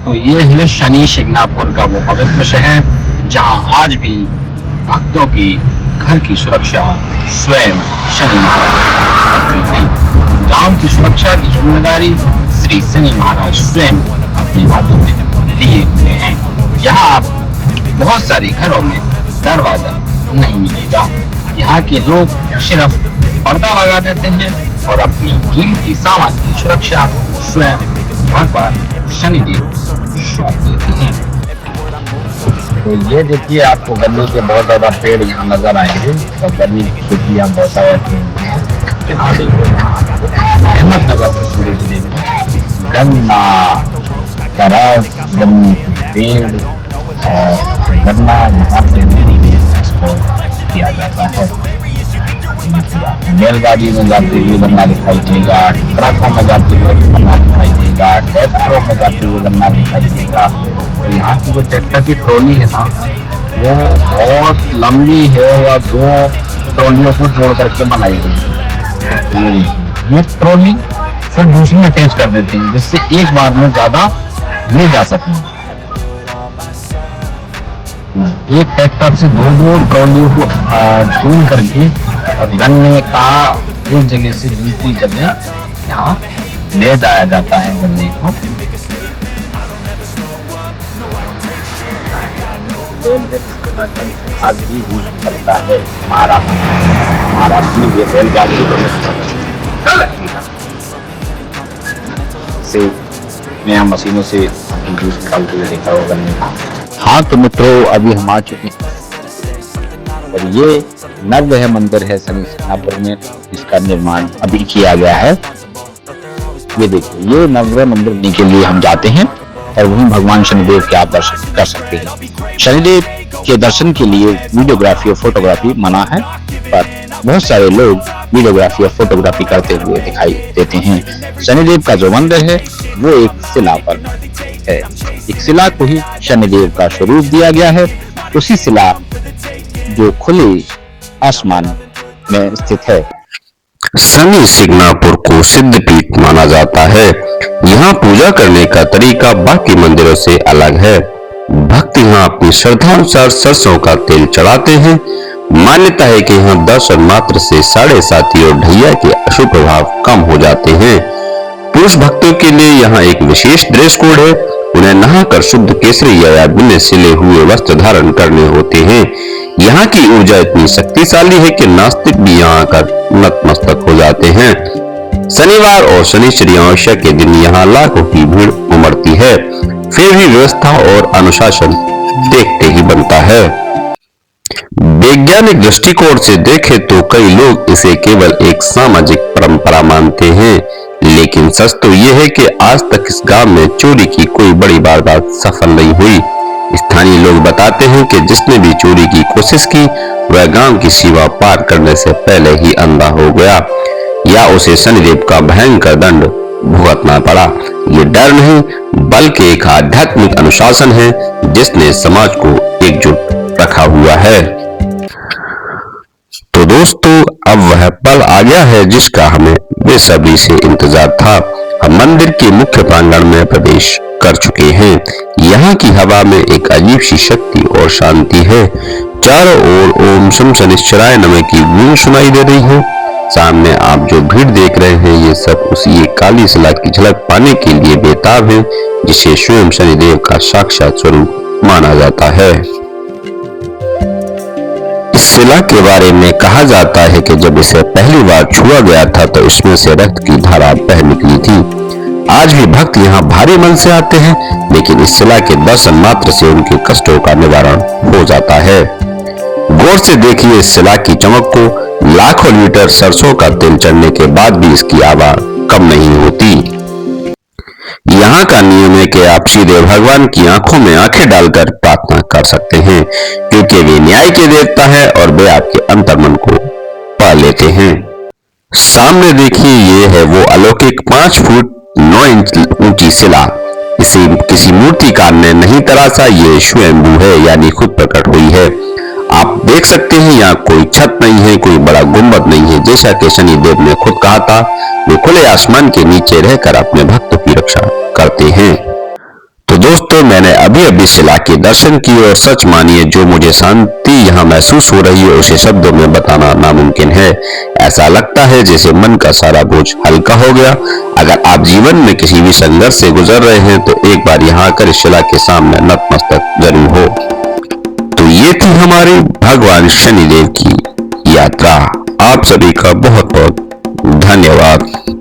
तो ये है शनि शिंगणापुर का वो पवित्र शहर, जहाँ आज भी भक्तों की घर की सुरक्षा स्वयं शनि महाराज करते हैं। गांव की सुरक्षा की जिम्मेदारी श्री शनि महाराज स्वयं अपने हाथों में लिए हुए हैं। यहाँ आप बहुत सारे घरों में दरवाजा नहीं मिलेगा। यहाँ के लोग सिर्फ पर्दा लगा देते हैं और अपनी कीमती सामान की सुरक्षा स्वयं भगवान शनिदेव देते हैं। तो ये देखिए, आपको गन्ने के बहुत ज्यादा पेड़ यहाँ नजर आएंगे और गन्ने की छुट्टियाँ बहुत अहमदनगर पूरे जिले में गन्ना का रस, गन्ने के पेड़ और गन्ना यहाँ से एक्सपोर्ट किया जाता है। बैलगाड़ी में जाते हुए गन्ना दिखाई देगा, ट्रकों में जाते हुए गन्ना दिखाई देगा, ट्रैक्टरों में जाते हुए गन्ना दिखाई देगा। तो यहाँ की जो ट्रैक्टर की ट्रॉली है ना, वो बहुत लंबी है या 2 ट्रॉलियों को जोड़ करके बनाई गई है। ये ट्रॉली फिर दूसरी में अटैच कर देते हैं, जिससे एक बार में ज्यादा ले जा सकें। एक ट्रैक्टर से 2 ट्रॉलियों को जोड़ करके और गन्ने का एक जगह से दूसरी जगह यहाँ ले जाया जाता है गन्ने को। आज भी यूज करता है महाराष्ट्र में ये रेलगाड़ी से नया मशीनों से जूस निकालते हुए देखा होगा गन्ने का। हाँ तो मित्रों, अभी हम आ चुके हैं और ये नवग्रह मंदिर है शनि शिंगणापुर में, जिसका निर्माण अभी किया गया है। ये देखिए, ये नवग्रह मंदिर के लिए हम जाते हैं और वहीं भगवान शनिदेव के आप दर्शन कर सकते हैं। शनिदेव के दर्शन के लिए वीडियोग्राफी और फोटोग्राफी मना है, पर बहुत सारे लोग वीडियोग्राफी और फोटोग्राफी करते हुए दिखाई देते हैं। शनिदेव का जो मंदिर है वो एक शिला पर है। एक शिला को ही शनिदेव का स्वरूप दिया गया है। उसी शिला जो खुले आसमान में स्थित है। शनि शिंगणापुर को सिद्धपीठ माना जाता है। यहाँ पूजा करने का तरीका बाकी मंदिरों से अलग है। भक्त यहाँ अपनी श्रद्धा अनुसार सरसों का तेल चढ़ाते हैं। मान्यता है कि यहाँ दर्शन मात्र से साढ़े साती और ढैया के अशुभ प्रभाव कम हो जाते हैं। पुरुष भक्तों के लिए यहाँ एक विशेष ड्रेस कोड है। उन्हें नहाकर शुद्ध केसरी या बिना सिले हुए वस्त्र धारण करने होते हैं। यहाँ की ऊर्जा इतनी शक्तिशाली है कि नास्तिक भी यहाँ आकर नतमस्तक हो जाते हैं। शनिवार और शनिश्चरी अमावस्या के दिन यहाँ लाखों की भीड़ उमड़ती है। फिर भी व्यवस्था और अनुशासन देखते ही बनता है। वैज्ञानिक दृष्टिकोण से देखें तो कई लोग इसे केवल एक सामाजिक परंपरा मानते हैं, लेकिन सच तो यह है कि आज तक इस गांव में चोरी की कोई बड़ी वारदात सफल नहीं हुई। स्थानीय लोग बताते हैं कि जिसने भी चोरी की कोशिश की वह गांव की सीमा पार करने से पहले ही अंधा हो गया या उसे शनिदेव का भयंकर दंड भुगतना पड़ा। ये डर नहीं बल्कि एक आध्यात्मिक अनुशासन है जिसने समाज को एकजुट रखा हुआ है। तो दोस्तों, अब वह पल आ गया है जिसका हमें बेसब्री से इंतजार था। हम मंदिर के मुख्य प्रांगण में प्रवेश कर चुके हैं। यहाँ की हवा में एक अजीब सी शक्ति और शांति है। चारों ओर ओम शम शनिश्चराय नमः की गूंज सुनाई दे रही है। सामने आप जो भीड़ देख रहे हैं ये सब उसी एक काली शिला की झलक पाने के लिए बेताब है, जिसे स्वयं शनिदेव का साक्षात स्वरूप माना जाता है। इस शिला के बारे में कहा जाता है कि जब इसे पहली बार छुआ गया था तो इसमें से रक्त की धारा बह निकली थी। आज भी भक्त यहाँ भारी मन से आते हैं, लेकिन इस शिला के दर्शन मात्र से उनके कष्टों का निवारण हो जाता है। गौर से देखिए इस शिला की चमक को। लाखों लीटर सरसों का तेल चढ़ने के बाद भी इसकी आभा कम नहीं होती। यहाँ का नियम है कि आप सीधे भगवान की आंखों में आंखें डालकर प्रार्थना कर सकते हैं, क्योंकि वे न्याय के देवता है और वे आपके अंतर्मन को पा लेते हैं। सामने देखिए, ये है वो अलौकिक 5 फुट 9 इंच ऊंची शिला। इसे किसी मूर्तिकार ने नहीं तराशा, ये स्वयंभू है, यानी खुद प्रकट हुई है। आप देख सकते हैं यहाँ कोई छत नहीं है, कोई बड़ा गुंबद नहीं है। जैसा कि शनिदेव ने खुद कहा था, वे खुले आसमान के नीचे रहकर अपने भक्तों की रक्षा करते हैं। तो दोस्तों अभी अभी शिला के दर्शन किए और सच मानिए जो मुझे शांति यहाँ महसूस हो रही है उसे शब्दों में बताना नामुमकिन है। ऐसा लगता है जैसे मन का सारा बोझ हल्का हो गया। अगर आप जीवन में किसी भी संघर्ष से गुजर रहे हैं तो एक बार यहाँ आकर इस शिला के सामने नतमस्तक जरूर हो। तो ये थी हमारी भगवान शनिदेव की यात्रा। आप सभी का बहुत बहुत धन्यवाद।